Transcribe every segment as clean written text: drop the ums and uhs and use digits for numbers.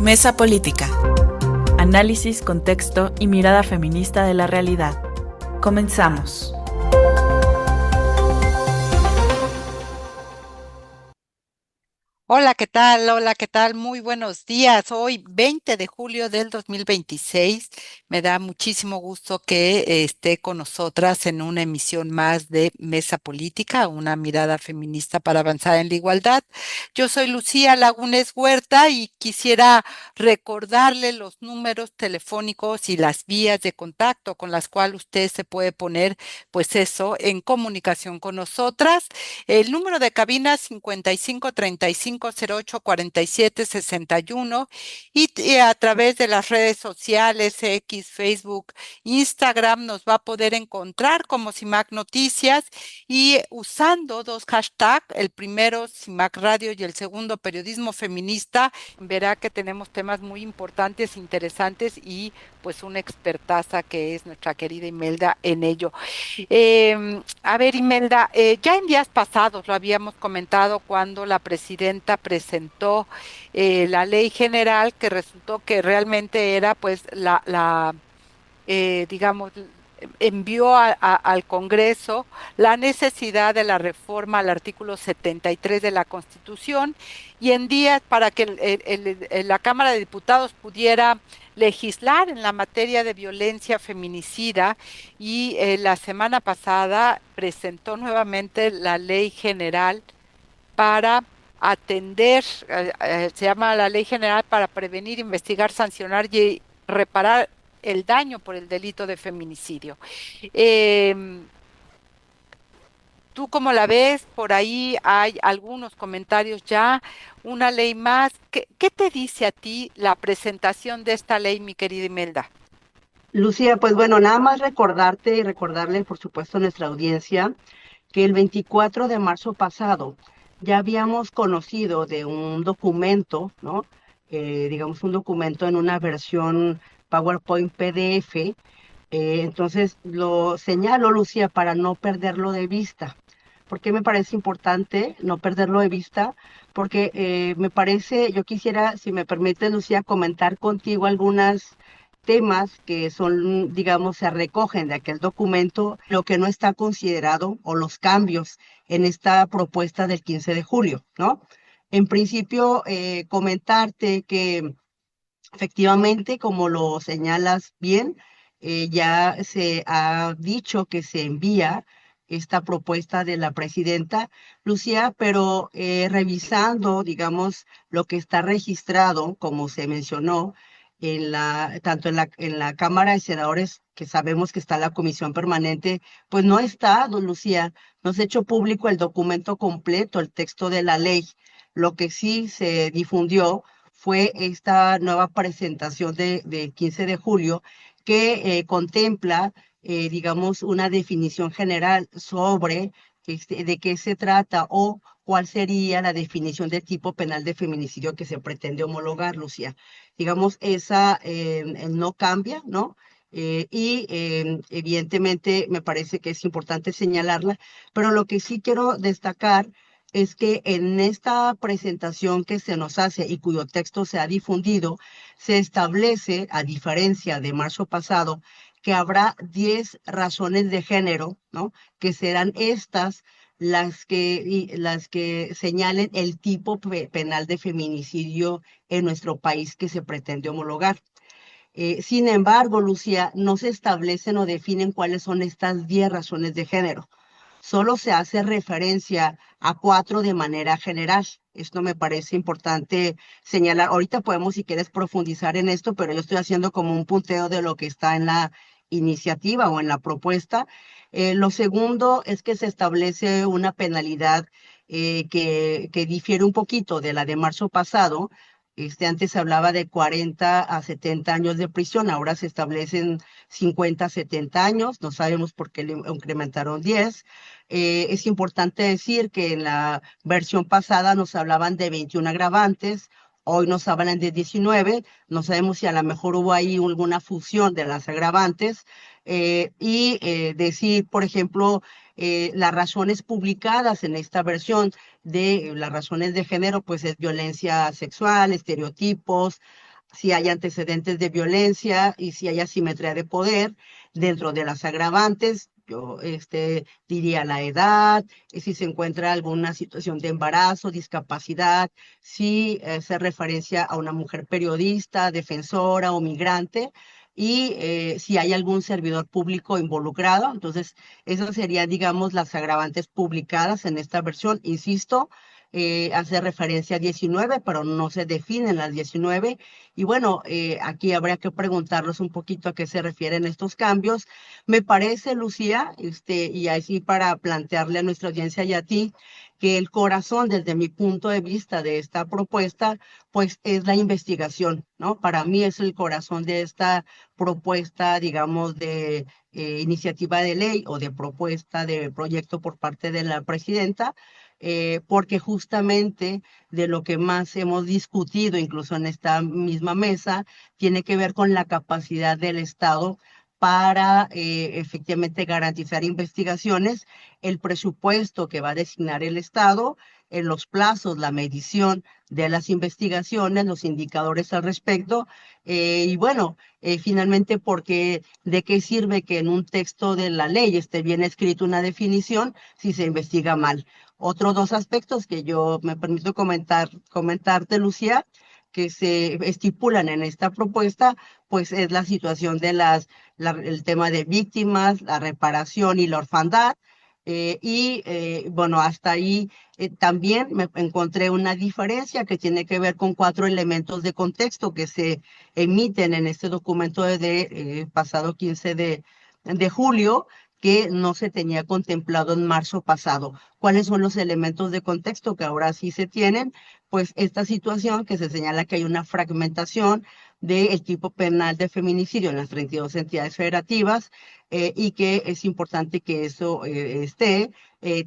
Mesa Política. Análisis, contexto y mirada feminista de la realidad. Comenzamos. Hola, ¿qué tal? Hola, ¿qué tal? Muy buenos días. Hoy, 20 de julio del 2026, me da muchísimo gusto que esté con nosotras en una emisión más de Mesa Política, una mirada feminista para avanzar en la igualdad. Yo soy Lucía Lagunes Huerta y quisiera recordarle los números telefónicos y las vías de contacto con las cuales usted se puede poner, pues eso, en comunicación con nosotras. El número de cabina 5535084761 y a través de las redes sociales X, Facebook, Instagram nos va a poder encontrar como CIMAC Noticias y usando dos hashtags, el primero CIMAC Radio y el segundo Periodismo Feminista, verá que tenemos temas muy importantes, interesantes y pues una expertaza que es nuestra querida Imelda en ello. A ver, Imelda, ya en días pasados lo habíamos comentado cuando la presidenta presentó la ley general que resultó que realmente era pues digamos, envió al Congreso la necesidad de la reforma al artículo 73 de la Constitución y en días para que la Cámara de Diputados pudiera legislar en la materia de violencia feminicida y la semana pasada presentó nuevamente la ley general para atender, se llama la Ley General para prevenir, investigar, sancionar y reparar el daño por el delito de feminicidio. Eh, ¿Tú cómo la ves? Por ahí hay algunos comentarios ya, una ley más. ¿Qué te dice a ti la presentación de esta ley, mi querida Imelda? Lucía, pues bueno, nada más recordarte y recordarle, por supuesto, a nuestra audiencia que el 24 de marzo pasado ya habíamos conocido de un documento, ¿no? Digamos, un documento en una versión PowerPoint PDF. Entonces, lo señalo, Lucía, para no perderlo de vista. ¿Por qué me parece importante no perderlo de vista? Porque me parece, yo quisiera, si me permite, Lucía, comentar contigo algunos temas que son, digamos, se recogen de aquel documento, lo que no está considerado o los cambios en esta propuesta del 15 de julio, ¿no? En principio, comentarte que efectivamente, como lo señalas bien, ya se ha dicho que se envía esta propuesta de la presidenta Lucía, pero revisando, digamos, lo que está registrado, como se mencionó, tanto en la Cámara de Senadores, que sabemos que está la comisión permanente, pues no está, don Lucía, no se ha hecho público el documento completo, el texto de la ley. Lo que sí se difundió fue esta nueva presentación de 15 de julio que contempla, digamos, una definición general sobre de qué se trata o cuál sería la definición del tipo penal de feminicidio que se pretende homologar, Lucía. Digamos, esa no cambia, ¿no? Evidentemente me parece que es importante señalarla, pero lo que sí quiero destacar es que en esta presentación que se nos hace y cuyo texto se ha difundido, se establece, a diferencia de marzo pasado, que habrá 10 razones de género, ¿no? Que serán estas las que señalen el tipo penal de feminicidio en nuestro país que se pretende homologar. Sin embargo, Lucía, no se establecen o definen cuáles son estas 10 razones de género. Solo se hace referencia a 4 de manera general. Esto me parece importante señalar. Ahorita podemos, si quieres, profundizar en esto, pero yo estoy haciendo como un punteo de lo que está en la iniciativa o en la propuesta. Lo segundo es que se establece una penalidad que difiere un poquito de la de marzo pasado. Antes se hablaba de 40 a 70 años de prisión, ahora se establecen 50 a 70 años, no sabemos por qué le incrementaron 10. Es importante decir que en la versión pasada nos hablaban de 21 agravantes, hoy nos hablan de 19, no sabemos si a lo mejor hubo ahí alguna fusión de las agravantes, decir, por ejemplo, las razones publicadas en esta versión de las razones de género, pues es violencia sexual, estereotipos, si hay antecedentes de violencia y si hay asimetría de poder dentro de las agravantes. Yo diría la edad, si se encuentra alguna situación de embarazo, discapacidad, si se referencia a una mujer periodista, defensora o migrante, y si hay algún servidor público involucrado. Entonces, esas serían, digamos, las agravantes publicadas en esta versión. Insisto, hace referencia a 19, pero no se definen las 19. Y bueno, aquí habría que preguntarnos un poquito a qué se refieren estos cambios. Me parece, Lucía, y así para plantearle a nuestra audiencia y a ti, que el corazón, desde mi punto de vista de esta propuesta, pues es la investigación, ¿no? Para mí es el corazón de esta propuesta, digamos, de iniciativa de ley o de propuesta de proyecto por parte de la presidenta, porque justamente de lo que más hemos discutido, incluso en esta misma mesa, tiene que ver con la capacidad del Estado para efectivamente garantizar investigaciones, el presupuesto que va a designar el Estado, en los plazos, la medición de las investigaciones, los indicadores al respecto, y bueno, finalmente, porque ¿de qué sirve que en un texto de la ley esté bien escrito una definición si se investiga mal? Otros dos aspectos que yo me permito comentarte, Lucía, que se estipulan en esta propuesta, pues es la situación de el tema de víctimas, la reparación y la orfandad. Bueno, hasta ahí también me encontré una diferencia que tiene que ver con 4 elementos de contexto que se emiten en este documento pasado 15 de julio, que no se tenía contemplado en marzo pasado. ¿Cuáles son los elementos de contexto que ahora sí se tienen? Pues esta situación que se señala que hay una fragmentación del tipo penal de feminicidio en las 32 entidades federativas, y que es importante que eso esté.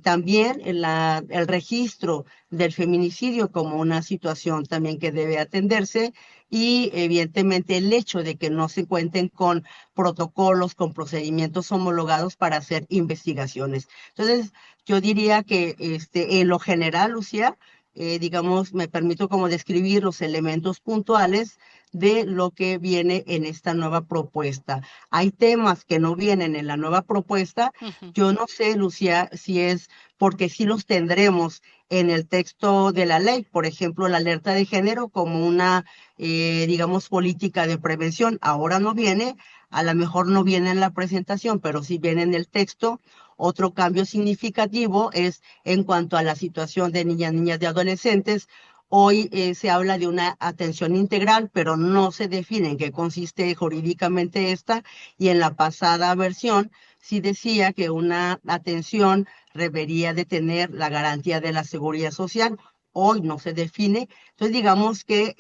También el registro del feminicidio como una situación también que debe atenderse, y evidentemente el hecho de que no se cuenten con protocolos, con procedimientos homologados para hacer investigaciones. Entonces, yo diría que en lo general, Lucía, digamos, me permito como describir los elementos puntuales de lo que viene en esta nueva propuesta. Hay temas que no vienen en la nueva propuesta. Yo no sé, Lucía, si es porque sí los tendremos en el texto de la ley, por ejemplo, la alerta de género como una, digamos, política de prevención. Ahora no viene, a lo mejor no viene en la presentación, pero sí viene en el texto. Otro cambio significativo es en cuanto a la situación de niñas y adolescentes. Hoy se habla de una atención integral, pero no se define en qué consiste jurídicamente esta, y en la pasada versión sí decía que una atención debería de tener la garantía de la seguridad social. Hoy no se define. Entonces, digamos que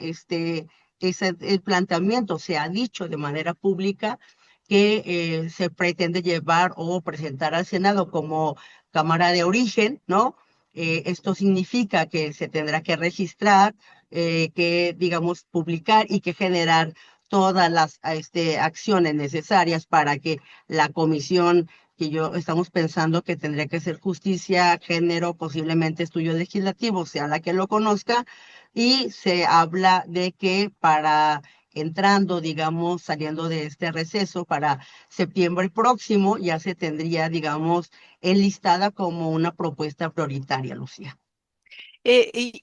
el planteamiento se ha dicho de manera pública que se pretende llevar o presentar al Senado como Cámara de Origen, ¿no? Esto significa que se tendrá que registrar, que, digamos, publicar y que generar todas las acciones necesarias para que la comisión que yo estamos pensando que tendría que ser justicia, género, posiblemente estudio legislativo, sea la que lo conozca, y se habla de que para entrando, digamos, saliendo de este receso para septiembre próximo, ya se tendría, digamos, enlistada como una propuesta prioritaria, Lucía.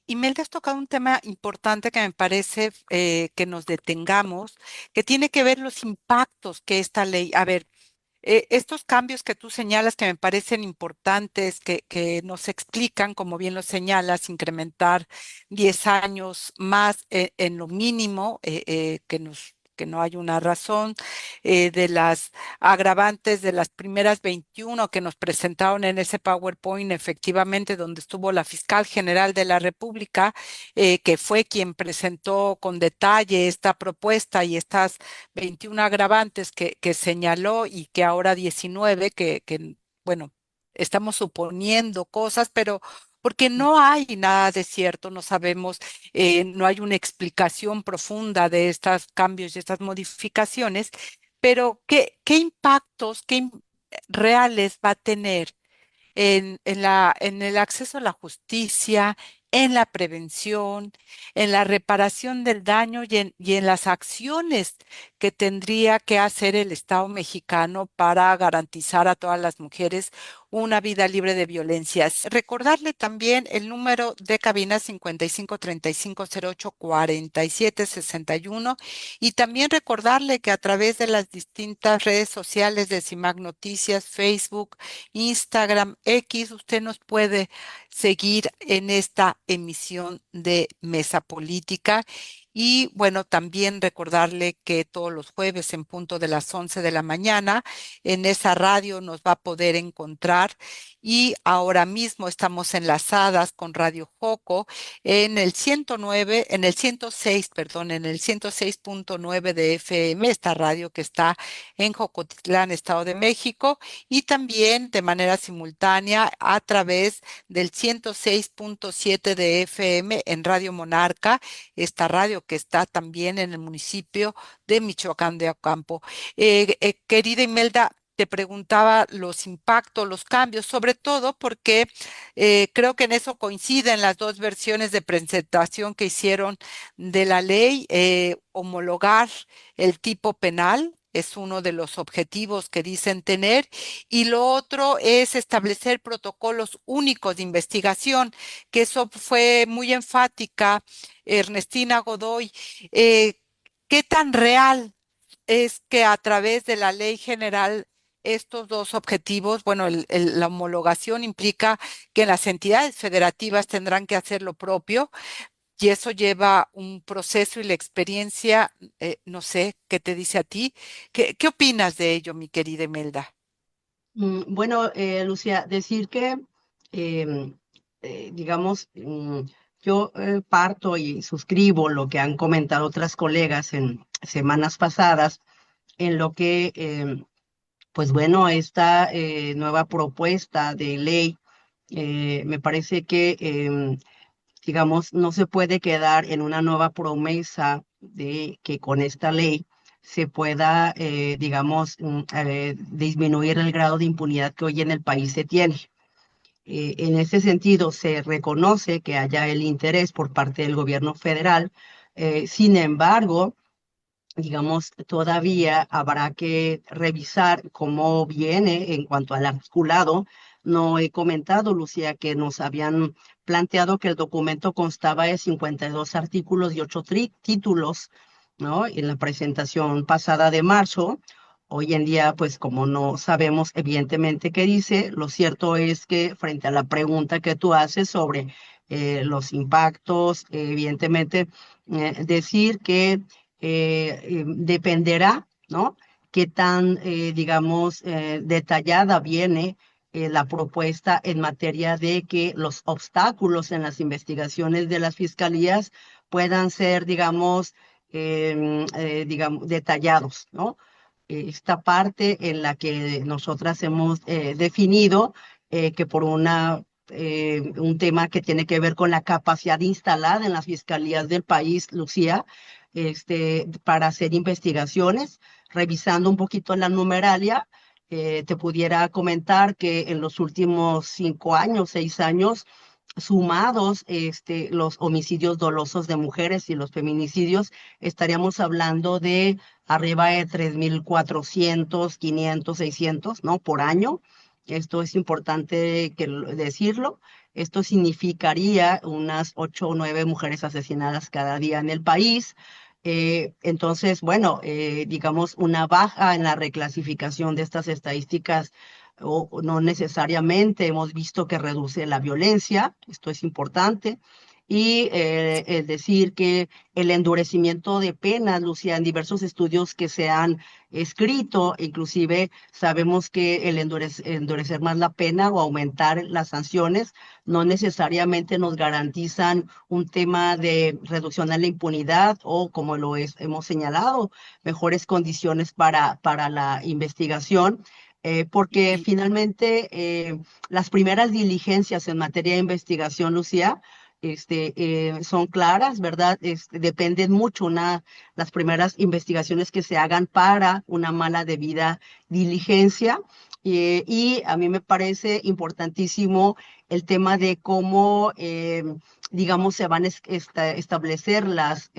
Imelda, has tocado un tema importante que me parece que nos detengamos, que tiene que ver los impactos que esta ley, a ver, estos cambios que tú señalas que me parecen importantes, que nos explican, como bien lo señalas, incrementar 10 años más en lo mínimo, que no hay una razón, de las agravantes de las primeras 21 que nos presentaron en ese PowerPoint, efectivamente, donde estuvo la fiscal general de la República, que fue quien presentó con detalle esta propuesta y estas 21 agravantes que señaló y que ahora 19, bueno, estamos suponiendo cosas, pero porque no hay nada de cierto, no sabemos, no hay una explicación profunda de estos cambios y estas modificaciones, pero ¿qué impactos, reales va a tener en el acceso a la justicia, en la prevención, en la reparación del daño y en las acciones que tendría que hacer el Estado mexicano para garantizar a todas las mujeres una vida libre de violencias. Recordarle también el número de cabina 5535084761 y también recordarle que a través de las distintas redes sociales de CIMAC Noticias, Facebook, Instagram, X, usted nos puede seguir en esta emisión de Mesa Política. Y bueno, también recordarle que todos los jueves en punto de las 11 de la mañana en esa radio nos va a poder encontrar. Y ahora mismo estamos enlazadas con Radio Joco en el 109, en el 106, perdón, en el 106.9 de FM, esta radio que está en Jocotitlán, Estado de México, y también de manera simultánea a través del 106.7 de FM en Radio Monarca, esta radio que está también en el municipio de Michoacán de Ocampo. Querida Imelda, te preguntaba los impactos, los cambios, sobre todo porque creo que en eso coinciden las dos versiones de presentación que hicieron de la ley, homologar el tipo penal. Es uno de los objetivos que dicen tener, y lo otro es establecer protocolos únicos de investigación, que eso fue muy enfática Ernestina Godoy. Eh, ¿Qué tan real es que a través de la ley general estos dos objetivos, bueno, la homologación implica que las entidades federativas tendrán que hacer lo propio y eso lleva un proceso y la experiencia, no sé, ¿qué te dice a ti? ¿Qué opinas de ello, mi querida Imelda? Bueno, Lucía, decir que, em, digamos, yo parto y suscribo lo que han comentado otras colegas en semanas pasadas, en lo que, pues bueno, esta nueva propuesta de ley, me parece que, digamos, no se puede quedar en una nueva promesa de que con esta ley se pueda, digamos, disminuir el grado de impunidad que hoy en el país se tiene. En ese sentido, se reconoce que haya el interés por parte del gobierno federal. Sin embargo, digamos, todavía habrá que revisar cómo viene en cuanto al articulado. No he comentado, Lucía, que nos habían planteado que el documento constaba de 52 artículos y 8 títulos, ¿no? En la presentación pasada de marzo. Hoy en día, pues como no sabemos evidentemente qué dice, lo cierto es que frente a la pregunta que tú haces sobre los impactos, evidentemente, decir que dependerá, ¿no? Qué tan, digamos, detallada viene la propuesta en materia de que los obstáculos en las investigaciones de las fiscalías puedan ser, digamos, detallados, ¿no? Esta parte en la que nosotras hemos definido que por un tema que tiene que ver con la capacidad instalada en las fiscalías del país, Lucía, para hacer investigaciones, revisando un poquito la numeralia, te pudiera comentar que en los últimos 5 años, 6 años, sumados los homicidios dolosos de mujeres y los feminicidios, estaríamos hablando de arriba de 3,400, 500, 600, ¿no? Por año. Esto es importante decirlo. Esto significaría unas 8 o 9 mujeres asesinadas cada día en el país. Entonces, bueno, digamos, una baja en la reclasificación de estas estadísticas o no necesariamente hemos visto que reduce la violencia, esto es importante, y es decir que el endurecimiento de penas, Lucía, en diversos estudios que se han escrito, inclusive sabemos que el endurecer más la pena o aumentar las sanciones no necesariamente nos garantizan un tema de reducción a la impunidad o, como hemos señalado, mejores condiciones para la investigación. Porque Y, finalmente las primeras diligencias en materia de investigación, Lucía, son claras, ¿verdad? Dependen mucho las primeras investigaciones que se hagan para una mala debida diligencia. Y a mí me parece importantísimo el tema de cómo digamos, se van a establecer las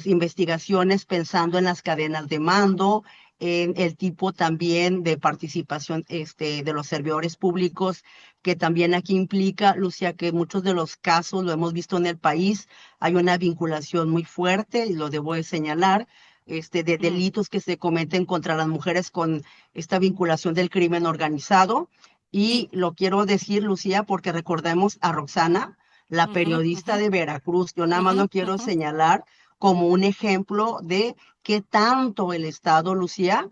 investigaciones pensando en las cadenas de mando, en el tipo también de participación de los servidores públicos, que también aquí implica, Lucía, que muchos de los casos, lo hemos visto en el país, hay una vinculación muy fuerte, y lo debo de señalar, de Mm, delitos que se cometen contra las mujeres con esta vinculación del crimen organizado. y, Y lo quiero decir, Lucía, porque recordemos a Roxana, la ujú, periodista ujú, de Veracruz. Yo nada más ujú, lo quiero ujú. señalar como un ejemplo de qué tanto el Estado, Lucía,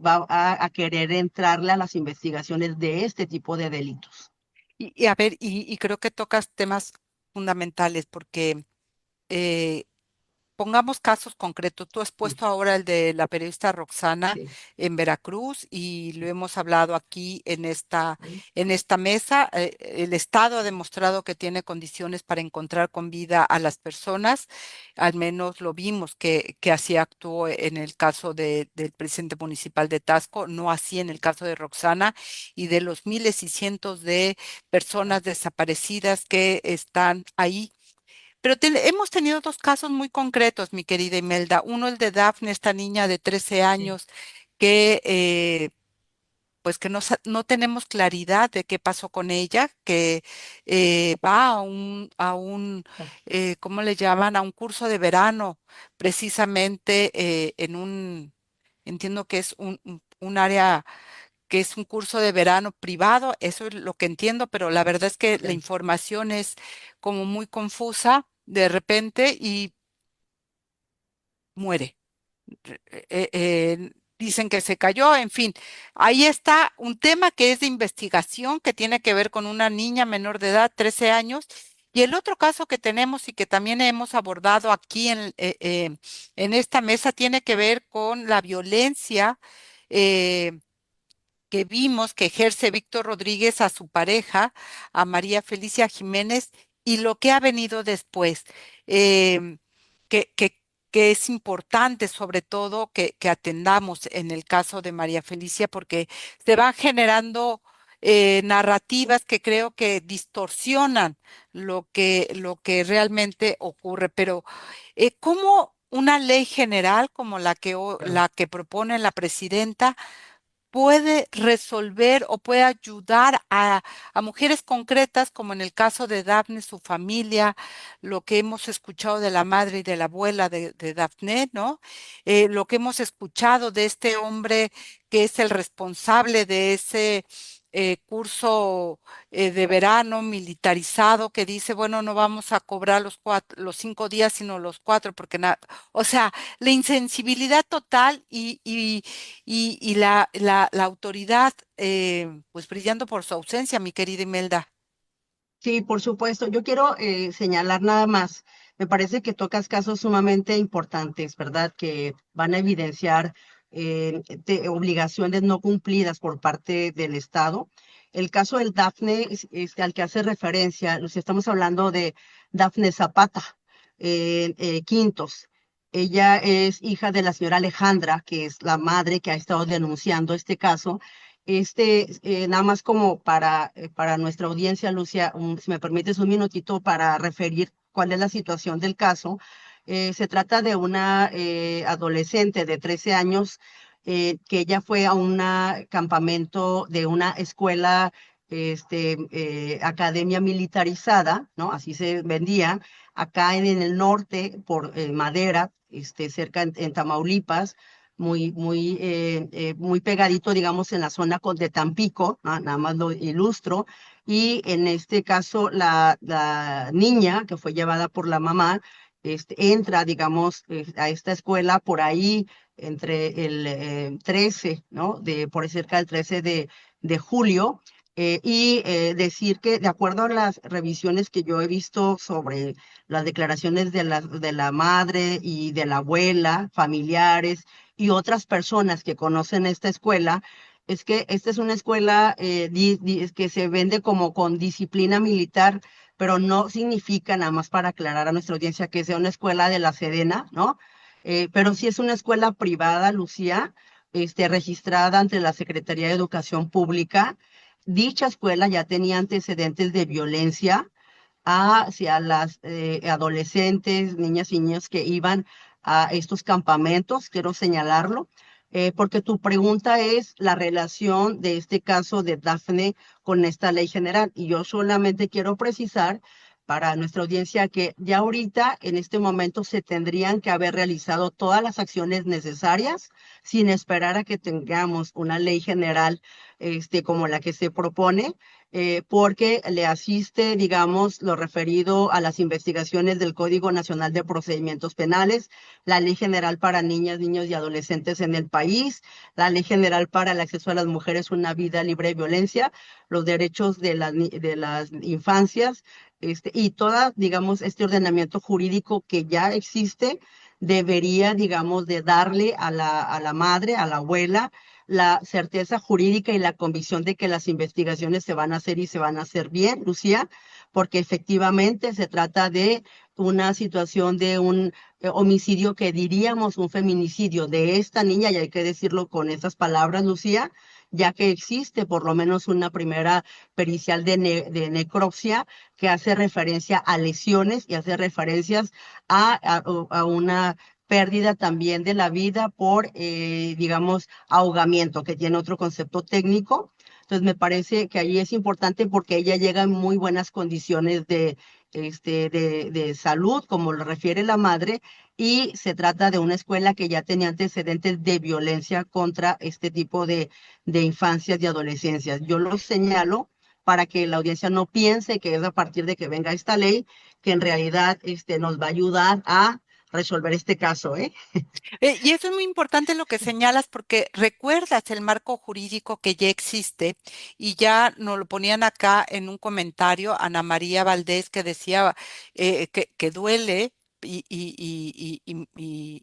va a querer entrarle a las investigaciones de este tipo de delitos. Y a ver, y creo que tocas temas fundamentales porque eh, pongamos casos concretos. Tú has Sí, puesto ahora el de la periodista Roxana sí, en Veracruz y lo hemos hablado aquí sí, en esta mesa. El Estado ha demostrado que tiene condiciones para encontrar con vida a las personas. Al menos lo vimos que así actuó en el caso del presidente municipal de Tasco, no así en el caso de Roxana y de los miles y cientos de personas desaparecidas que están ahí, pero hemos tenido dos casos muy concretos, mi querida Imelda. Uno, el de Dafne, esta niña de 13 sí, años, que pues que no tenemos claridad de qué pasó con ella, que va ¿cómo le llaman? A un curso de verano, precisamente entiendo que es un área que es un curso de verano privado, eso es lo que entiendo, pero la verdad es que la sí. información es como muy confusa de repente y muere. Dicen que se cayó, en fin, ahí está un tema que es de investigación que tiene que ver con una niña menor de edad, 13 años. Y el otro caso que tenemos y que también hemos abordado aquí en esta mesa tiene que ver con la violencia eh, que vimos que ejerce Víctor Rodríguez a su pareja, a María Felicia Jiménez, y lo que ha venido después, em, que, que, que es importante sobre todo que atendamos en el caso de María Felicia, porque se van generando narrativas que creo que distorsionan lo que realmente ocurre, pero ¿cómo una ley general como Claro. la que propone la presidenta puede resolver o puede ayudar a mujeres concretas, como en el caso de Daphne, su familia, lo que hemos escuchado de la madre y de la abuela de Daphne, ¿no? Lo que hemos escuchado de este hombre que es el responsable de ese curso de verano militarizado que dice, bueno, no vamos a cobrar los 5 días, sino los 4, porque nada, o sea, la insensibilidad total y la autoridad, pues brillando por su ausencia, mi querida Imelda. Sí, por supuesto. Yo quiero señalar nada más. Me parece que tocas casos sumamente importantes, ¿verdad? Que van a evidenciar obligaciones no cumplidas por parte del Estado. El caso del Dafne, al que hace referencia, si estamos hablando de Dafne Zapata Quintos. Ella es hija de la señora Alejandra, que es la madre que ha estado denunciando este caso. Nada más como para nuestra audiencia, Lucia, si me permites un minutito para referir cuál es la situación del caso. Se trata de una adolescente de 13 años que ella fue a un campamento de una escuela, academia militarizada, ¿no? Así se vendía, acá en el norte, por Madera, cerca en Tamaulipas, muy pegadito, digamos, en la zona de Tampico, ¿no? Nada más lo ilustro. Y en este caso, la niña que fue llevada por la mamá, entra, digamos, a esta escuela por ahí entre el 13, ¿no? Por ahí cerca del 13 de julio. Decir que, de acuerdo a las revisiones que yo he visto sobre las declaraciones de la madre y de la abuela, familiares, y otras personas que conocen esta escuela, es que esta es una escuela que se vende como con disciplina militar, pero no significa, nada más para aclarar a nuestra audiencia, que sea una escuela de la Sedena, ¿no? Pero sí es una escuela privada, Lucía, registrada ante la Secretaría de Educación Pública. Dicha escuela ya tenía antecedentes de violencia, hacia las adolescentes, niñas y niños que iban a estos campamentos, quiero señalarlo, porque tu pregunta es la relación de este caso de Dafne con esta ley general. Y yo solamente quiero precisar para nuestra audiencia que ya ahorita, en este momento, se tendrían que haber realizado todas las acciones necesarias sin esperar a que tengamos una ley general, como la que se propone, porque le asiste, digamos, lo referido a las investigaciones del Código Nacional de Procedimientos Penales, la Ley General para Niñas, Niños y Adolescentes en el país, la Ley General para el Acceso a las Mujeres a una Vida Libre de Violencia, los derechos de las infancias, y toda, digamos, este ordenamiento jurídico que ya existe debería, digamos, de darle a la madre, a la abuela, la certeza jurídica y la convicción de que las investigaciones se van a hacer y se van a hacer bien, Lucía, porque efectivamente se trata de una situación de un homicidio que diríamos un feminicidio de esta niña, y hay que decirlo con esas palabras, Lucía, ya que existe por lo menos una primera pericial de necropsia que hace referencia a lesiones y hace referencias a una pérdida también de la vida por, digamos, ahogamiento, que tiene otro concepto técnico. Entonces, me parece que ahí es importante porque ella llega en muy buenas condiciones de salud, como lo refiere la madre, y se trata de una escuela que ya tenía antecedentes de violencia contra este tipo de infancias y adolescencias. Yo lo señalo para que la audiencia no piense que es a partir de que venga esta ley que en realidad nos va a ayudar a resolver este caso, ¿eh? Y eso es muy importante lo que señalas porque recuerdas el marco jurídico que ya existe y ya nos lo ponían acá en un comentario Ana María Valdés que decía que duele y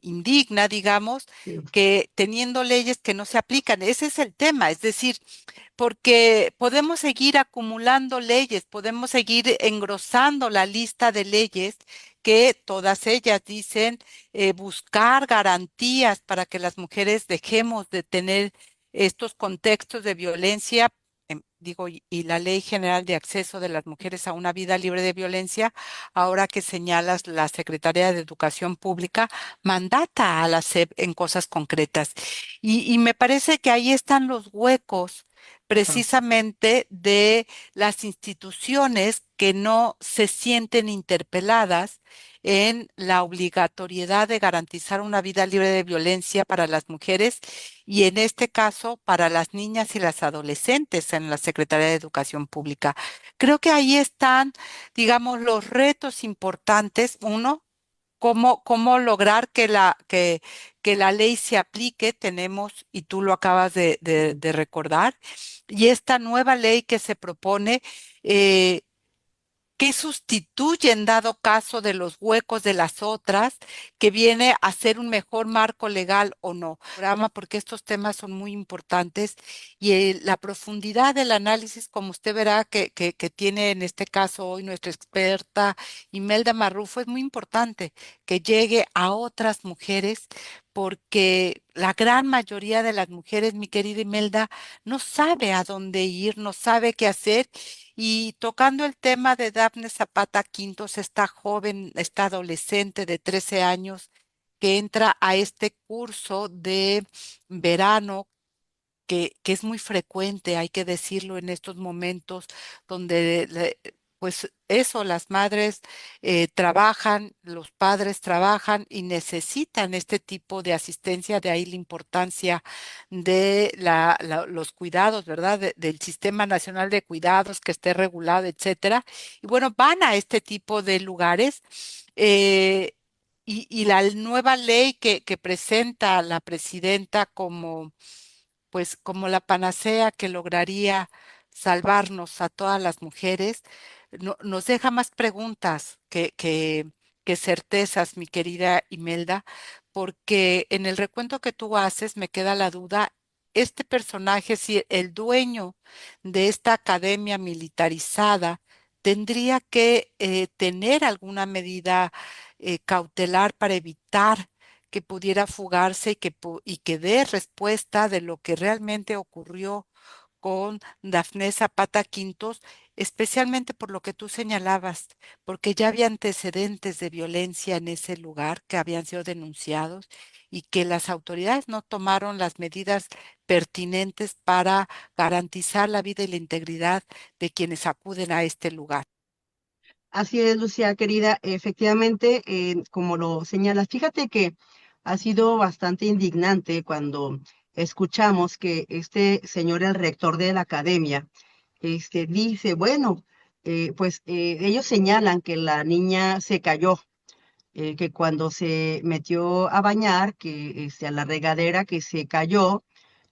indigna, digamos, Sí, que teniendo leyes que no se aplican. Ese es el tema, es decir, porque podemos seguir acumulando leyes, podemos seguir engrosando la lista de leyes que todas ellas dicen buscar garantías para que las mujeres dejemos de tener estos contextos de violencia. Digo, y la Ley General de Acceso de las Mujeres a una Vida Libre de Violencia, ahora que señalas la Secretaría de Educación Pública, mandata a la SEP en cosas concretas. Y me parece que ahí están los huecos claro. precisamente de las instituciones que no se sienten interpeladas en la obligatoriedad de garantizar una vida libre de violencia para las mujeres y en este caso para las niñas y las adolescentes en la Secretaría de Educación Pública. Creo que ahí están, digamos, los retos importantes. Uno, cómo lograr que la ley se aplique, tenemos, y tú lo acabas de recordar, y esta nueva ley que se propone, eh, que sustituye en dado caso de los huecos de las otras, que viene a ser un mejor marco legal o no. Programa, porque estos temas son muy importantes y la profundidad del análisis, como usted verá que tiene en este caso hoy nuestra experta Imelda Marrufo, es muy importante que llegue a otras mujeres. Porque la gran mayoría de las mujeres, mi querida Imelda, no sabe a dónde ir, no sabe qué hacer y tocando el tema de Dafne Zapata Quintos, esta joven, esta adolescente de 13 años que entra a este curso de verano que es muy frecuente, hay que decirlo, en estos momentos donde, pues eso, las madres trabajan, los padres trabajan y necesitan este tipo de asistencia, de ahí la importancia de los cuidados, ¿verdad? Del Sistema Nacional de Cuidados que esté regulado, etcétera. Y bueno, van a este tipo de lugares. eh, y la nueva ley que presenta la presidenta como pues como la panacea que lograría salvarnos a todas las mujeres, nos deja más preguntas que certezas, mi querida Imelda, porque en el recuento que tú haces me queda la duda, este personaje, si el dueño de esta academia militarizada, tendría que tener alguna medida cautelar para evitar que pudiera fugarse y que dé respuesta de lo que realmente ocurrió con Dafne Zapata Quintos especialmente por lo que tú señalabas, porque ya había antecedentes de violencia en ese lugar que habían sido denunciados y que las autoridades no tomaron las medidas pertinentes para garantizar la vida y la integridad de quienes acuden a este lugar. Así es, Lucía, querida. Efectivamente, como lo señalas, fíjate que ha sido bastante indignante cuando escuchamos que este señor, el rector de la academia, dice, bueno, ellos señalan que la niña se cayó, que cuando se metió a bañar, que a la regadera, que se cayó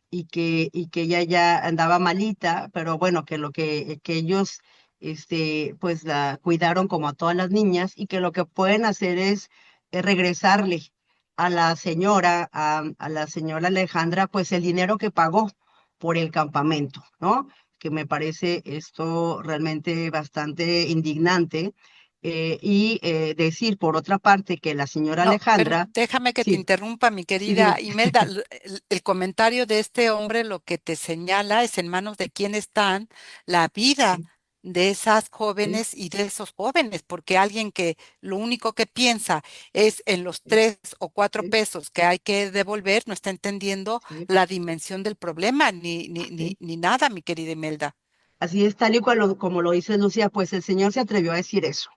y que ella ya andaba malita, pero bueno, que ellos pues la cuidaron como a todas las niñas y que lo que pueden hacer es regresarle a la señora Alejandra, pues el dinero que pagó por el campamento, ¿no? Que me parece esto realmente bastante indignante. Decir, por otra parte, que la señora No, pero Alejandra, déjame que te sí, interrumpa, mi sí, querida dime. Imelda. El comentario de este hombre lo que te señala es en manos de quién están la vida Sí, de esas sí, jóvenes y de esos jóvenes, porque alguien que lo único que piensa es en los sí, 3 o 4 sí, pesos que hay que devolver, no está entendiendo sí. la dimensión del problema, Sí. ni nada, mi querida Imelda. Así es, tal y como lo dice Lucía, pues el Señor se atrevió a decir eso.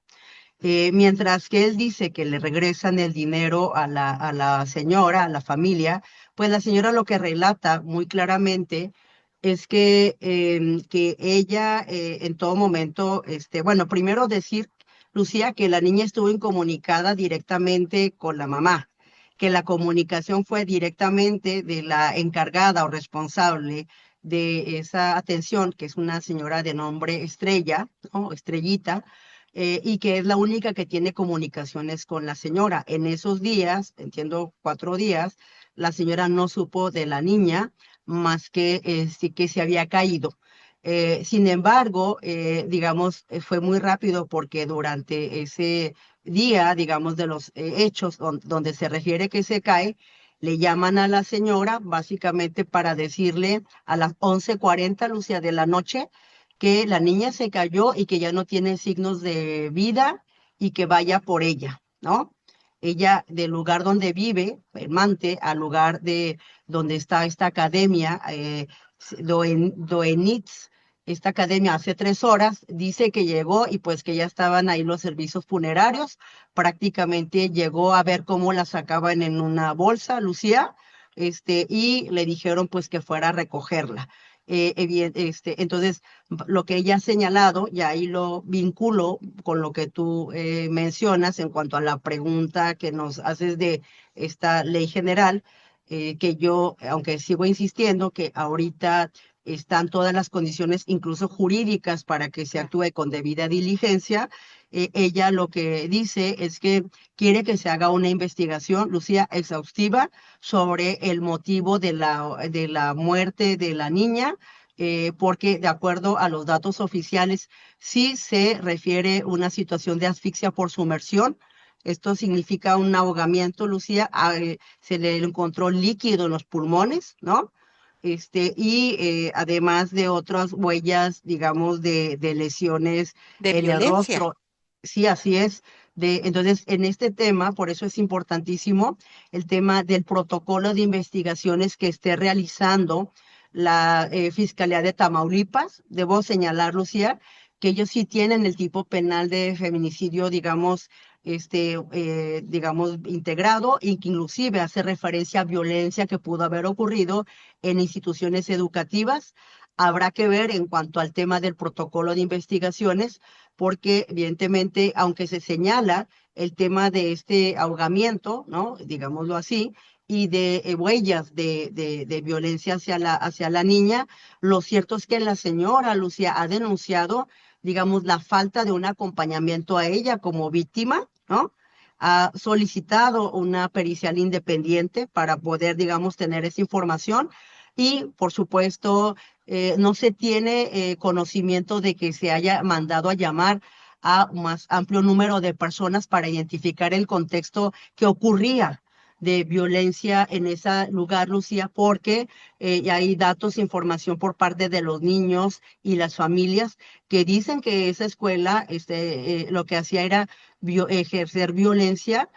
Mientras que él dice que le regresan el dinero a la señora, a la familia, pues la señora lo que relata muy claramente es que ella en todo momento, bueno, primero decir, Lucía, que la niña estuvo incomunicada directamente con la mamá, que la comunicación fue directamente de la encargada o responsable de esa atención, que es una señora de nombre Estrella, ¿no? Estrellita, y que es la única que tiene comunicaciones con la señora. En esos días, entiendo 4 días, la señora no supo de la niña más que sí que se había caído. Sin embargo, digamos, fue muy rápido porque durante ese día, digamos, de los hechos donde se refiere que se cae, le llaman a la señora básicamente para decirle a las 11:40, Lucía, de la noche, que la niña se cayó y que ya no tiene signos de vida y que vaya por ella, ¿no? Ella del lugar donde vive, el Mante, al lugar de donde está esta academia, Doenitz, esta academia hace 3 horas, dice que llegó y pues que ya estaban ahí los servicios funerarios, prácticamente llegó a ver cómo la sacaban en una bolsa, Lucía, y le dijeron pues que fuera a recogerla. Entonces, lo que ella ha señalado, y ahí lo vinculo con lo que tú mencionas en cuanto a la pregunta que nos haces de esta ley general, que yo, aunque sigo insistiendo que ahorita están todas las condiciones, incluso jurídicas, para que se actúe con debida diligencia, ella lo que dice es que quiere que se haga una investigación, Lucía, exhaustiva sobre el motivo de la muerte de la niña, porque de acuerdo a los datos oficiales, sí se refiere una situación de asfixia por sumersión. Esto significa un ahogamiento, Lucía. Se le encontró líquido en los pulmones, ¿no? Además de otras huellas, digamos, de lesiones De en el violencia. rostro. Sí, así es. Entonces, en este tema, por eso es importantísimo el tema del protocolo de investigaciones que esté realizando la Fiscalía de Tamaulipas. Debo señalar, Lucía, que ellos sí tienen el tipo penal de feminicidio, digamos, integrado, y que inclusive hace referencia a violencia que pudo haber ocurrido en instituciones educativas. Habrá que ver en cuanto al tema del protocolo de investigaciones, porque evidentemente, aunque se señala el tema de este ahogamiento, ¿no? Digámoslo así, y de huellas de violencia hacia la niña, lo cierto es que la señora Lucía ha denunciado, digamos, la falta de un acompañamiento a ella como víctima, ¿no? Ha solicitado una pericial independiente para poder, digamos, tener esa información y, por supuesto, no se tiene conocimiento de que se haya mandado a llamar a un más amplio número de personas para identificar el contexto que ocurría de violencia en ese lugar, Lucía, porque ya hay datos, información por parte de los niños y las familias que dicen que esa escuela lo que hacía era ejercer violencia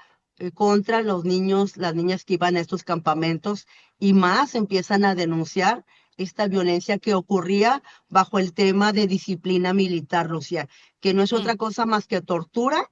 contra los niños, las niñas que iban a estos campamentos y más empiezan a denunciar esta violencia que ocurría bajo el tema de disciplina militar, Lucía, que no es Mm. otra cosa más que tortura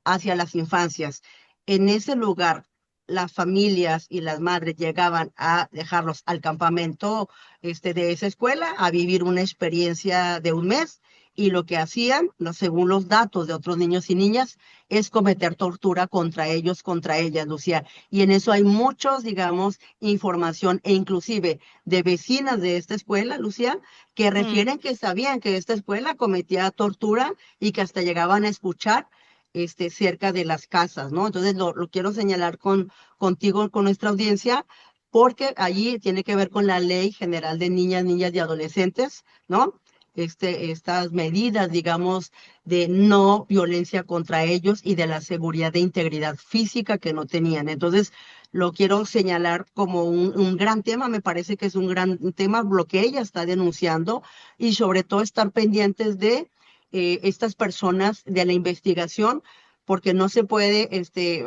hacia las infancias. En ese lugar, las familias y las madres llegaban a dejarlos al campamento de esa escuela a vivir una experiencia de un mes y lo que hacían, según los datos de otros niños y niñas, es cometer tortura contra ellos, contra ellas, Lucía. Y en eso hay muchos, digamos, información e inclusive de vecinas de esta escuela, Lucía, que Mm. refieren que sabían que esta escuela cometía tortura y que hasta llegaban a escuchar cerca de las casas, ¿no? Entonces lo quiero señalar contigo, con nuestra audiencia, porque allí tiene que ver con la Ley General de Niñas, Niñas y Adolescentes, ¿no? Estas medidas, digamos, de no violencia contra ellos y de la seguridad de integridad física que no tenían. Entonces, lo quiero señalar como un gran tema, me parece que es un gran tema, lo que ella está denunciando y sobre todo estar pendientes de estas personas de la investigación, porque no se puede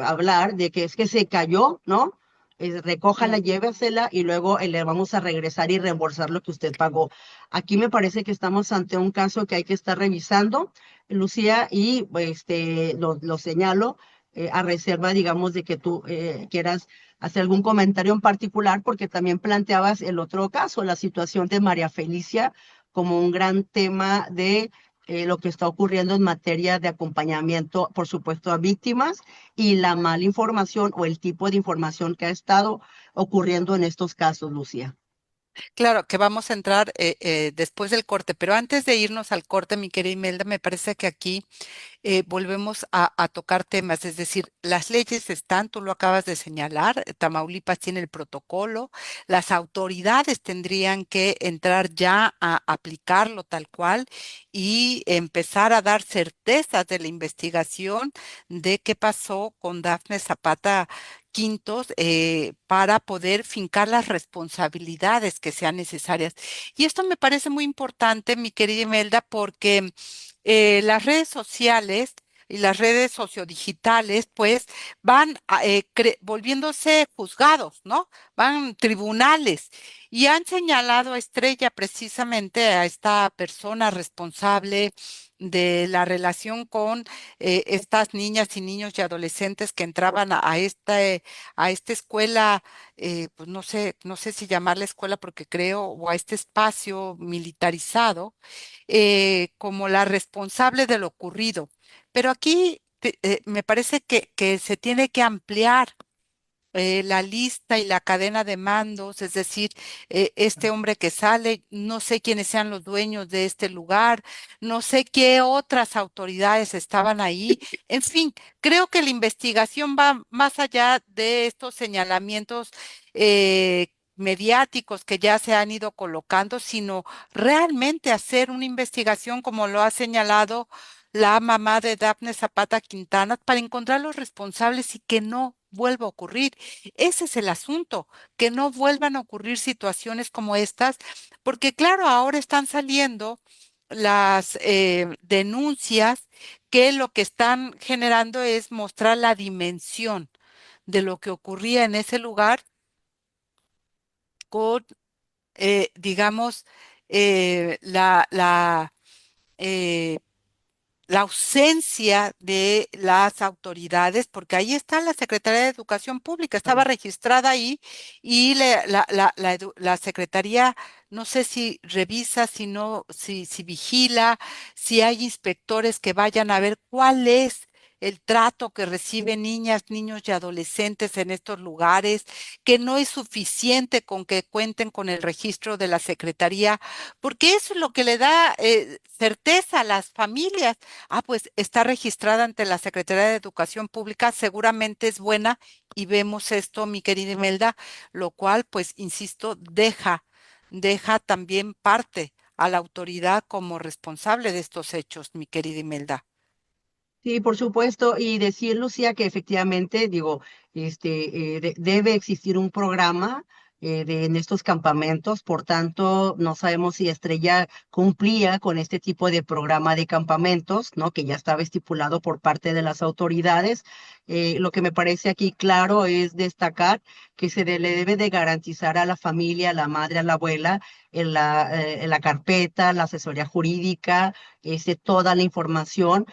hablar de que es que se cayó, ¿no? Recójala, Mm. llévesela y luego le vamos a regresar y reembolsar lo que usted pagó. Aquí me parece que estamos ante un caso que hay que estar revisando, Lucía, y lo señalo a reserva, digamos, de que tú quieras hacer algún comentario en particular, porque también planteabas el otro caso, la situación de María Felicia, como un gran tema de lo que está ocurriendo en materia de acompañamiento, por supuesto, a víctimas y la mala información o el tipo de información que ha estado ocurriendo en estos casos, Lucía. Claro que vamos a entrar después del corte, pero antes de irnos al corte, mi querida Imelda, me parece que aquí volvemos a tocar temas, es decir, las leyes están, tú lo acabas de señalar, Tamaulipas tiene el protocolo, las autoridades tendrían que entrar ya a aplicarlo tal cual y empezar a dar certezas de la investigación de qué pasó con Dafne Zapata Quintos para poder fincar las responsabilidades que sean necesarias. Y esto me parece muy importante, mi querida Imelda, porque las redes sociales y las redes sociodigitales, pues volviéndose juzgados, ¿no? Van tribunales y han señalado a Estrella precisamente a esta persona responsable de la relación con estas niñas y niños y adolescentes que entraban a esta escuela, pues no sé si llamarla escuela porque creo, o a este espacio militarizado como la responsable de lo ocurrido. Pero aquí me parece que se tiene que ampliar la lista y la cadena de mandos, es decir, este hombre que sale, no sé quiénes sean los dueños de este lugar, no sé qué otras autoridades estaban ahí. En fin, creo que la investigación va más allá de estos señalamientos mediáticos que ya se han ido colocando, sino realmente hacer una investigación como lo ha señalado la mamá de Dafne Zapata Quintana para encontrar los responsables y que no vuelva a ocurrir. Ese es el asunto, que no vuelvan a ocurrir situaciones como estas, porque claro, ahora están saliendo las denuncias que lo que están generando es mostrar la dimensión de lo que ocurría en ese lugar con, digamos, eh, la ausencia de las autoridades, porque ahí está la Secretaría de Educación Pública, estaba registrada ahí y la Secretaría, no sé si revisa, si no, si vigila, si hay inspectores que vayan a ver cuál es el trato que reciben niñas, niños y adolescentes en estos lugares, que no es suficiente con que cuenten con el registro de la Secretaría, porque eso es lo que le da certeza a las familias. Ah, pues está registrada ante la Secretaría de Educación Pública, seguramente es buena y vemos esto, mi querida Imelda, lo cual, pues, insisto, deja también parte a la autoridad como responsable de estos hechos, mi querida Imelda. Sí, por supuesto, y decir, Lucía, que efectivamente, digo, debe existir un programa en estos campamentos, por tanto, no sabemos si Estrella cumplía con este tipo de programa de campamentos, ¿no? Que ya estaba estipulado por parte de las autoridades. Lo que me parece aquí claro es destacar que le debe de garantizar a la familia, a la madre, a la abuela, en la carpeta, la asesoría jurídica, toda la información,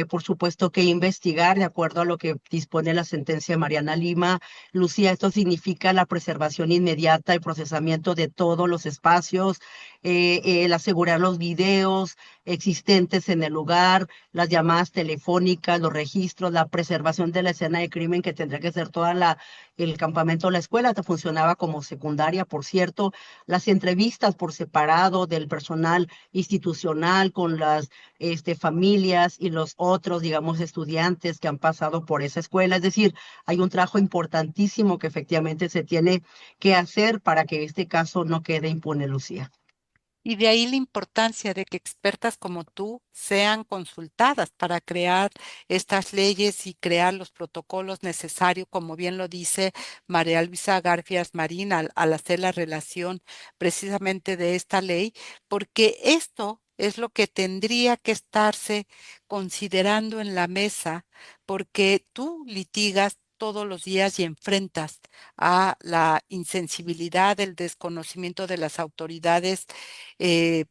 por supuesto que investigar de acuerdo a lo que dispone la sentencia de Mariana Lima. Lucía, esto significa la preservación inmediata y procesamiento de todos los espacios, el asegurar los videos existentes en el lugar, las llamadas telefónicas, los registros, la preservación de la escena de crimen que tendría que ser el campamento, la escuela, que funcionaba como secundaria, por cierto, las entrevistas por separado del personal institucional con las familias y los otros, digamos, estudiantes que han pasado por esa escuela. Es decir, hay un trabajo importantísimo que efectivamente se tiene que hacer para que este caso no quede impune, Lucía. Y de ahí la importancia de que expertas como tú sean consultadas para crear estas leyes y crear los protocolos necesarios, como bien lo dice María Luisa Garfias Marín al hacer la relación precisamente de esta ley, porque esto es lo que tendría que estarse considerando en la mesa, porque tú litigas todos los días y enfrentas a la insensibilidad, el desconocimiento de las autoridades,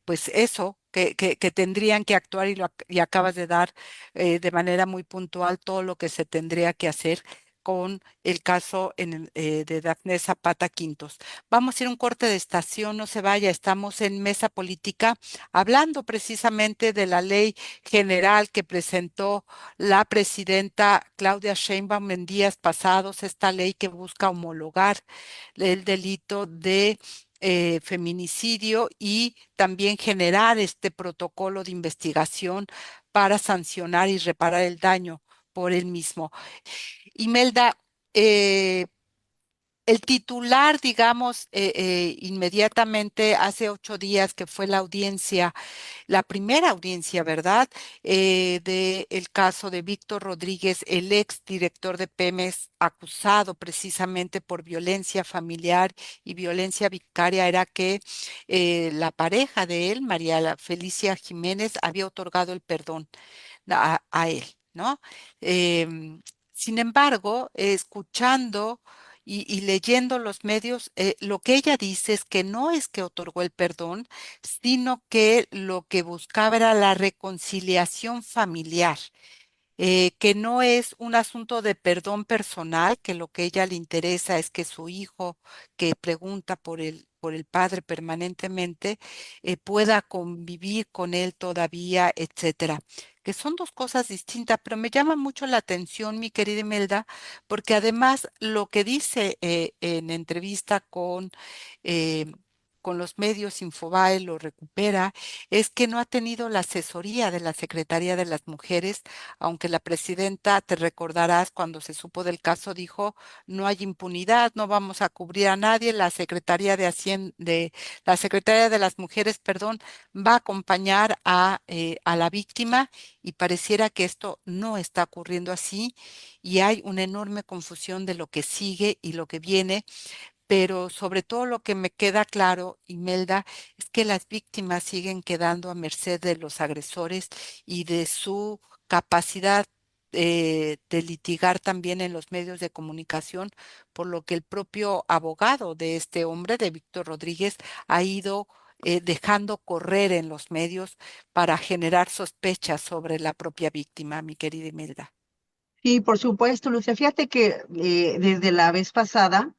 pues eso, que tendrían que actuar y acabas de dar de manera muy puntual todo lo que se tendría que hacer con el caso de Dafne Zapata Quintos. Vamos a ir a un corte de estación, no se vaya, estamos en Mesa Política hablando precisamente de la ley general que presentó la presidenta Claudia Sheinbaum en días pasados, esta ley que busca homologar el delito de feminicidio y también generar este protocolo de investigación para sancionar y reparar el daño por el mismo. Imelda, eh, el titular, digamos, inmediatamente hace 8 días que fue la audiencia, la primera audiencia, ¿verdad? Del caso de Víctor Rodríguez, el ex director de Pemex, acusado precisamente por violencia familiar y violencia vicaria, era que la pareja de él, Felicia Jiménez, había otorgado el perdón a él, ¿no? Em, Sin embargo, escuchando y leyendo los medios, lo que ella dice es que no es que otorgó el perdón, sino que lo que buscaba era la reconciliación familiar, que no es un asunto de perdón personal, que lo que a ella le interesa es que su hijo, que pregunta por el padre permanentemente, pueda convivir con él todavía, etcétera. Que son dos cosas distintas, pero me llama mucho la atención, mi querida Imelda, porque además lo que dice en entrevista eh, con los medios, Infobae lo recupera, es que no ha tenido la asesoría de la Secretaría de las Mujeres, aunque la presidenta, te recordarás, cuando se supo del caso, dijo, no hay impunidad, no vamos a cubrir a nadie, la Secretaría de las Mujeres, perdón, va a acompañar a la víctima y pareciera que esto no está ocurriendo así y hay una enorme confusión de lo que sigue y lo que viene, pero sobre todo lo que me queda claro, Imelda, es que las víctimas siguen quedando a merced de los agresores y de su capacidad de litigar también en los medios de comunicación, por lo que el propio abogado de este hombre, de Víctor Rodríguez, ha ido dejando correr en los medios para generar sospechas sobre la propia víctima, mi querida Imelda. Sí, por supuesto, Lucia. Fíjate que desde la vez pasada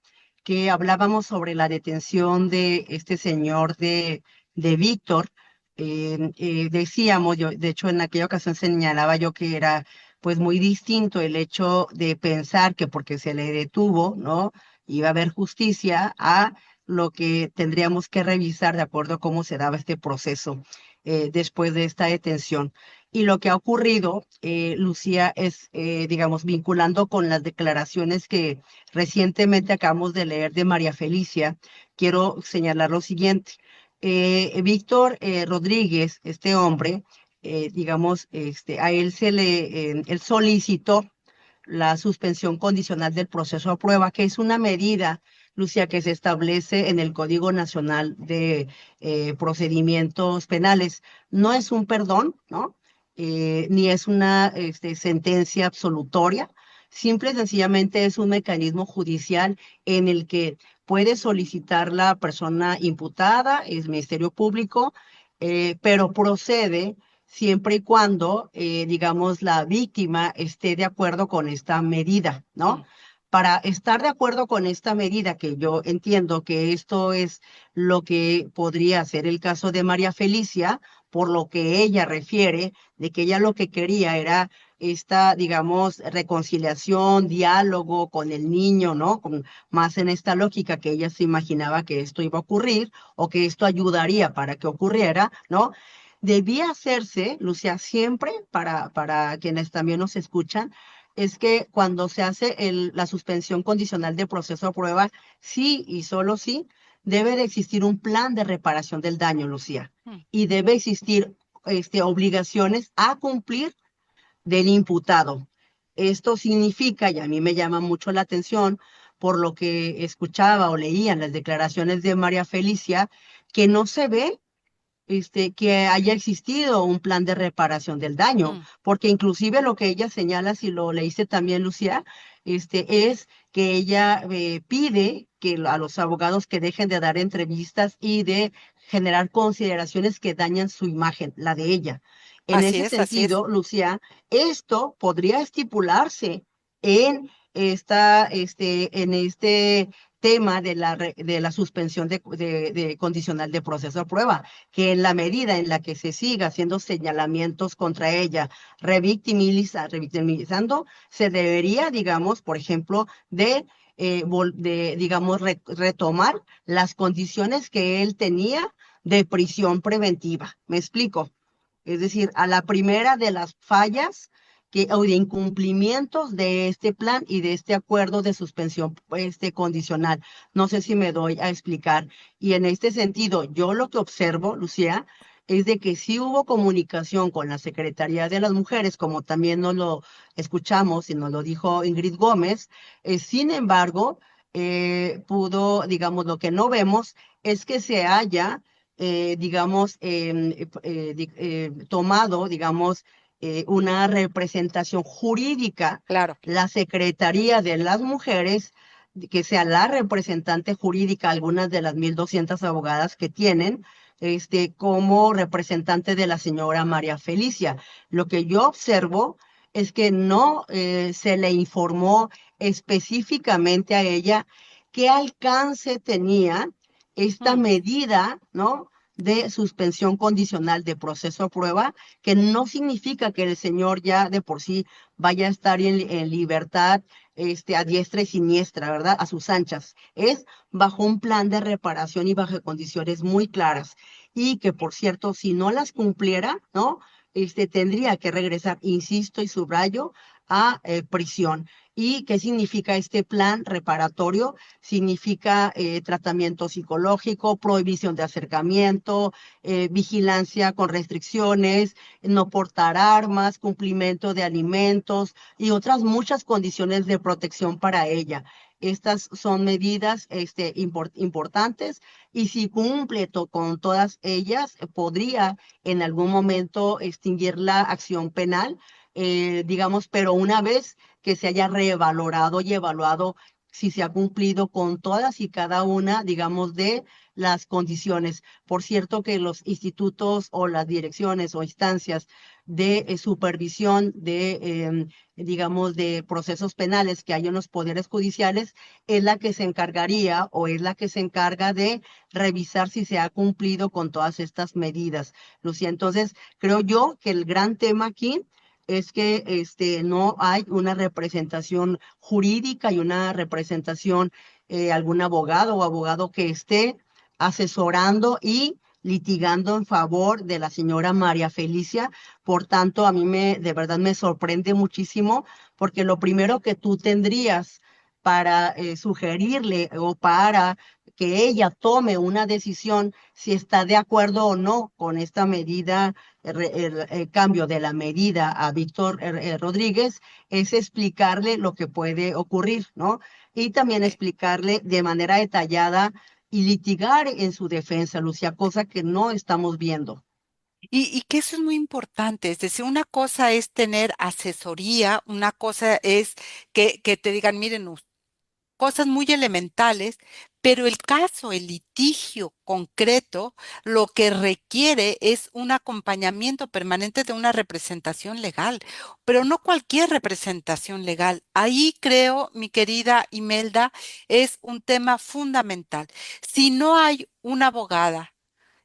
que hablábamos sobre la detención de este señor de Víctor, decíamos, yo, de hecho en aquella ocasión señalaba yo que era pues muy distinto el hecho de pensar que porque se le detuvo, ¿no? Iba a haber justicia a lo que tendríamos que revisar de acuerdo a cómo se daba este proceso después de esta detención. Y lo que ha ocurrido, Lucía, es, digamos, vinculando con las declaraciones que recientemente acabamos de leer de María Felicia, quiero señalar lo siguiente. Víctor Rodríguez, este hombre, digamos, a él él solicitó la suspensión condicional del proceso a prueba, que es una medida, Lucía, que se establece en el Código Nacional de Procedimientos Penales. No es un perdón, ¿no? Ni es una sentencia absolutoria. Simple y sencillamente es un mecanismo judicial en el que puede solicitar la persona imputada, es Ministerio Público, pero procede siempre y cuando, digamos, la víctima esté de acuerdo con esta medida, ¿no? Para estar de acuerdo con esta medida, que yo entiendo que esto es lo que podría ser el caso de María Felicia, por lo que ella refiere, de que ella lo que quería era esta, digamos, reconciliación, diálogo con el niño, ¿no? Más en esta lógica que ella se imaginaba que esto iba a ocurrir o que esto ayudaría para que ocurriera, ¿no? Debía hacerse, Lucía, siempre para quienes también nos escuchan, es que cuando se hace la suspensión condicional de proceso a prueba, sí y solo sí, debe de existir un plan de reparación del daño, Lucía, y debe existir obligaciones a cumplir del imputado. Esto significa, y a mí me llama mucho la atención, por lo que escuchaba o leía en las declaraciones de María Felicia, que no se ve que haya existido un plan de reparación del daño, porque inclusive lo que ella señala, si lo leíste también, Lucía, es que ella pide que a los abogados que dejen de dar entrevistas y de generar consideraciones que dañan su imagen, la de ella. En Así ese es, así es. sentido, Lucía, esto podría estipularse en en este tema de la suspensión de condicional de proceso a prueba, que en la medida en la que se siga haciendo señalamientos contra ella, revictimizando, se debería, digamos, por ejemplo, digamos, retomar las condiciones que él tenía de prisión preventiva. ¿Me explico? Es decir, a la primera de las fallas o de incumplimientos de este plan y de este acuerdo de suspensión condicional. No sé si me doy a explicar. Y en este sentido, yo lo que observo, Lucía, es de que sí hubo comunicación con la Secretaría de las Mujeres, como también nos lo escuchamos y nos lo dijo Ingrid Gómez. Sin embargo, digamos, lo que no vemos es que se haya digamos, tomado, digamos, una representación jurídica, Claro. la Secretaría de las Mujeres, que sea la representante jurídica, algunas de las 1,200 abogadas que tienen, como representante de la señora María Felicia. Lo que yo observo es que no se le informó específicamente a ella qué alcance tenía esta medida, ¿no? De suspensión condicional de proceso a prueba, que no significa que el señor ya de por sí vaya a estar en libertad a diestra y siniestra, ¿verdad? A sus anchas. Es bajo un plan de reparación y bajo condiciones muy claras. Y que, por cierto, si no las cumpliera, ¿no? Tendría que regresar, insisto y subrayo, a prisión. ¿Y qué significa este plan reparatorio? Significa tratamiento psicológico, prohibición de acercamiento, vigilancia con restricciones, no portar armas, cumplimiento de alimentos y otras muchas condiciones de protección para ella. Estas son medidas importantes y si cumple con todas ellas, podría en algún momento extinguir la acción penal, digamos, pero una vez que se haya revalorado y evaluado si se ha cumplido con todas y cada una, digamos, de las condiciones. Por cierto, que los institutos o las direcciones o instancias de supervisión digamos, de procesos penales que hay en los poderes judiciales, es la que se encargaría o es la que se encarga de revisar si se ha cumplido con todas estas medidas. Lucía, entonces, creo yo que el gran tema aquí es que no hay una representación jurídica y una representación, algún abogado o abogado que esté asesorando y litigando en favor de la señora María Felicia. Por tanto, a mí de verdad me sorprende muchísimo, porque lo primero que tú tendrías para sugerirle o para que ella tome una decisión si está de acuerdo o no con esta medida el cambio de la medida a Víctor Rodríguez es explicarle lo que puede ocurrir, ¿no? Y también explicarle de manera detallada y litigar en su defensa, Lucía, cosa que no estamos viendo. Y que eso es muy importante, es decir, una cosa es tener asesoría, una cosa es que te digan, miren, cosas muy elementales, pero el caso, el litigio concreto, lo que requiere es un acompañamiento permanente de una representación legal, pero no cualquier representación legal. Ahí creo, mi querida Imelda, es un tema fundamental. Si no hay una abogada,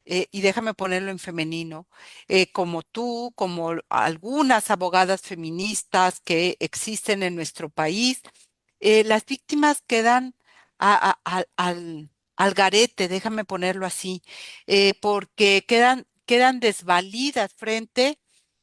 y déjame ponerlo en femenino, como tú, como algunas abogadas feministas que existen en nuestro país, las víctimas quedan al garete, déjame ponerlo así, porque quedan desvalidas frente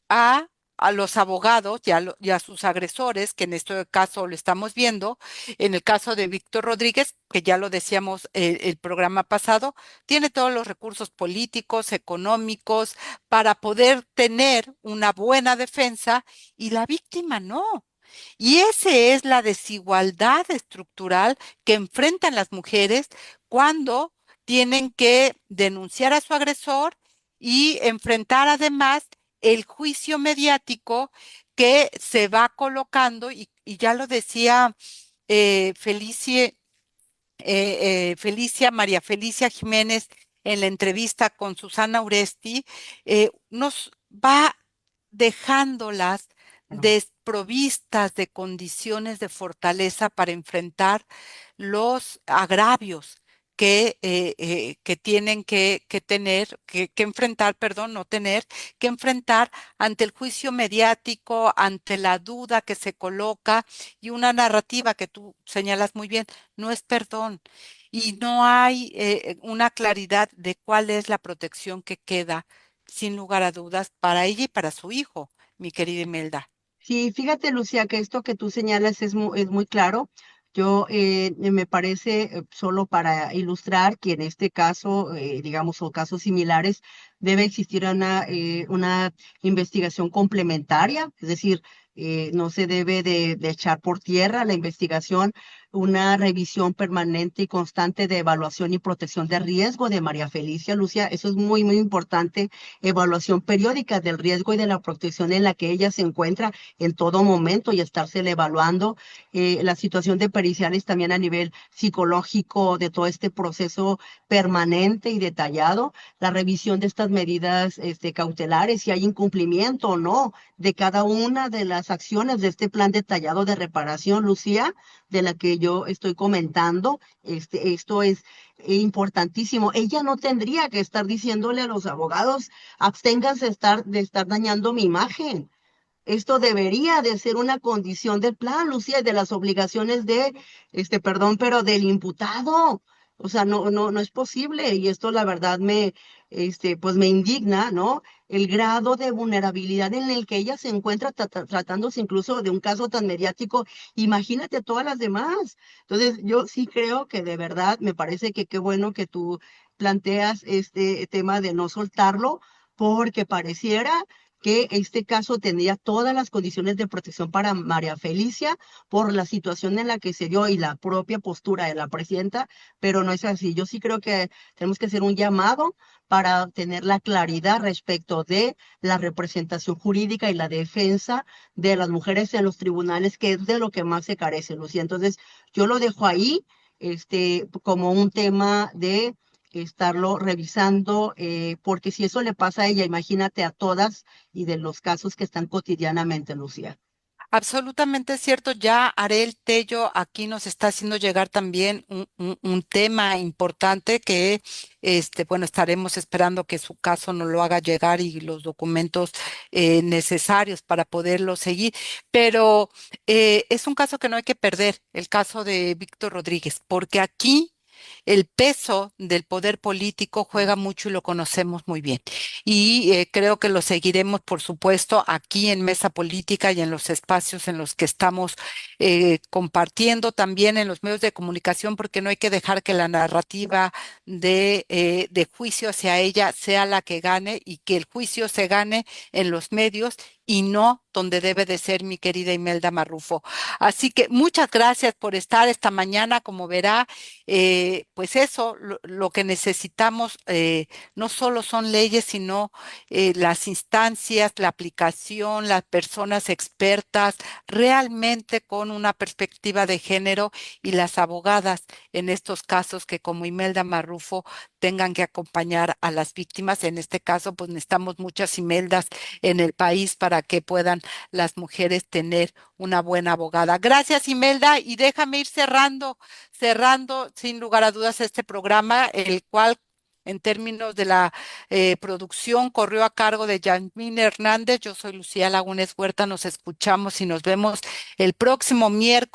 a, a los abogados y a sus agresores, que en este caso lo estamos viendo. En el caso de Víctor Rodríguez, que ya lo decíamos el programa pasado, tiene todos los recursos políticos, económicos, para poder tener una buena defensa y la víctima no. Y esa es la desigualdad estructural que enfrentan las mujeres cuando tienen que denunciar a su agresor y enfrentar además el juicio mediático que se va colocando, y ya lo decía Felicie María Felicia Jiménez en la entrevista con Susana Uresti, nos va dejándolas Bueno, desprovistas de condiciones de fortaleza para enfrentar los agravios que tienen que tener, que enfrentar, perdón, no tener, que enfrentar ante el juicio mediático, ante la duda que se coloca y una narrativa que tú señalas muy bien, no es perdón. Y no hay una claridad de cuál es la protección que queda, sin lugar a dudas, para ella y para su hijo, mi querida Imelda. sí, fíjate, Lucía, que esto que tú señalas es muy claro. Yo me parece, solo para ilustrar, que en este caso, digamos, o casos similares, debe existir una investigación complementaria, es decir, no se debe de echar por tierra la investigación, una revisión permanente y constante de evaluación y protección de riesgo de María Felicia, Lucía, eso es muy, muy importante, evaluación periódica del riesgo y de la protección en la que ella se encuentra en todo momento y estársele evaluando, la situación de periciales también a nivel psicológico de todo este proceso permanente y detallado, la revisión de estas medidas cautelares, si hay incumplimiento o no de cada una de las acciones de este plan detallado de reparación, Lucía, de la que yo estoy comentando. Esto es importantísimo. Ella no tendría que estar diciéndole a los abogados, absténganse de estar dañando mi imagen. Esto debería de ser una condición del plan, Lucía, y de las obligaciones perdón, pero del imputado. O sea, no es posible. Y esto, la verdad, pues me indigna, ¿no? El grado de vulnerabilidad en el que ella se encuentra tratándose incluso de un caso tan mediático. Imagínate todas las demás. Entonces, yo sí creo que de verdad me parece que qué bueno que tú planteas este tema de no soltarlo, porque pareciera que este caso tendría todas las condiciones de protección para María Felicia por la situación en la que se dio y la propia postura de la presidenta, pero no es así. Yo sí creo que tenemos que hacer un llamado para tener la claridad respecto de la representación jurídica y la defensa de las mujeres en los tribunales, que es de lo que más se carece, Lucía. Entonces, yo lo dejo ahí, como un tema de estarlo revisando, porque si eso le pasa a ella, imagínate a todas y de los casos que están cotidianamente, Lucía. Absolutamente cierto, ya Arel Tello aquí nos está haciendo llegar también un tema importante que, bueno, estaremos esperando que su caso nos lo haga llegar y los documentos necesarios para poderlo seguir, pero es un caso que no hay que perder, el caso de Víctor Rodríguez, porque aquí el peso del poder político juega mucho y lo conocemos muy bien. Y creo que lo seguiremos, por supuesto, aquí en Mesa Política y en los espacios en los que estamos compartiendo también en los medios de comunicación, porque no hay que dejar que la narrativa de juicio hacia ella sea la que gane y que el juicio se gane en los medios y no donde debe de ser, mi querida Imelda Marrufo. Así que muchas gracias por estar esta mañana. Como verá, pues eso, lo que necesitamos no solo son leyes, sino las instancias, la aplicación, las personas expertas, realmente con una perspectiva de género, y las abogadas en estos casos que como Imelda Marrufo tengan que acompañar a las víctimas. En este caso, pues necesitamos muchas Imeldas en el país para que puedan las mujeres tener una buena abogada. Gracias, Imelda, y déjame ir cerrando sin lugar a dudas este programa, el cual en términos de la producción corrió a cargo de Yasmín Hernández. Yo soy Lucía Lagunes Huerta. Nos escuchamos y nos vemos el próximo lunes,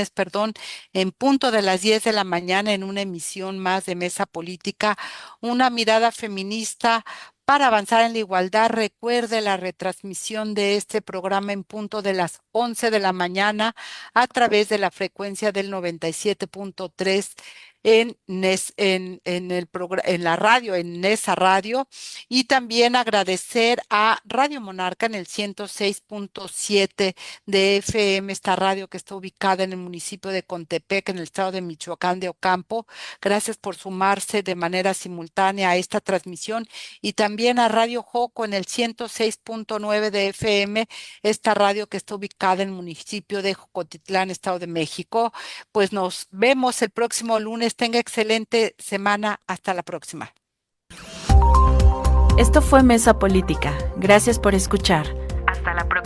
perdón, en punto de las 10 de la mañana en una emisión más de Mesa Política, una mirada feminista para avanzar en la igualdad. Recuerde la retransmisión de este programa en punto de las 11 de la mañana a través de la frecuencia del 97.3 en la radio, en esa radio, y también agradecer a Radio Monarca en el 106.7 de FM, esta radio que está ubicada en el municipio de Contepec, en el estado de Michoacán de Ocampo. Gracias por sumarse de manera simultánea a esta transmisión, y también a Radio Joco en el 106.9 de FM, esta radio que está ubicada en el municipio de Jocotitlán, Estado de México. Pues nos vemos el próximo lunes. Tenga excelente semana. Hasta la próxima. Esto fue Mesa Política. Gracias por escuchar. Hasta la próxima.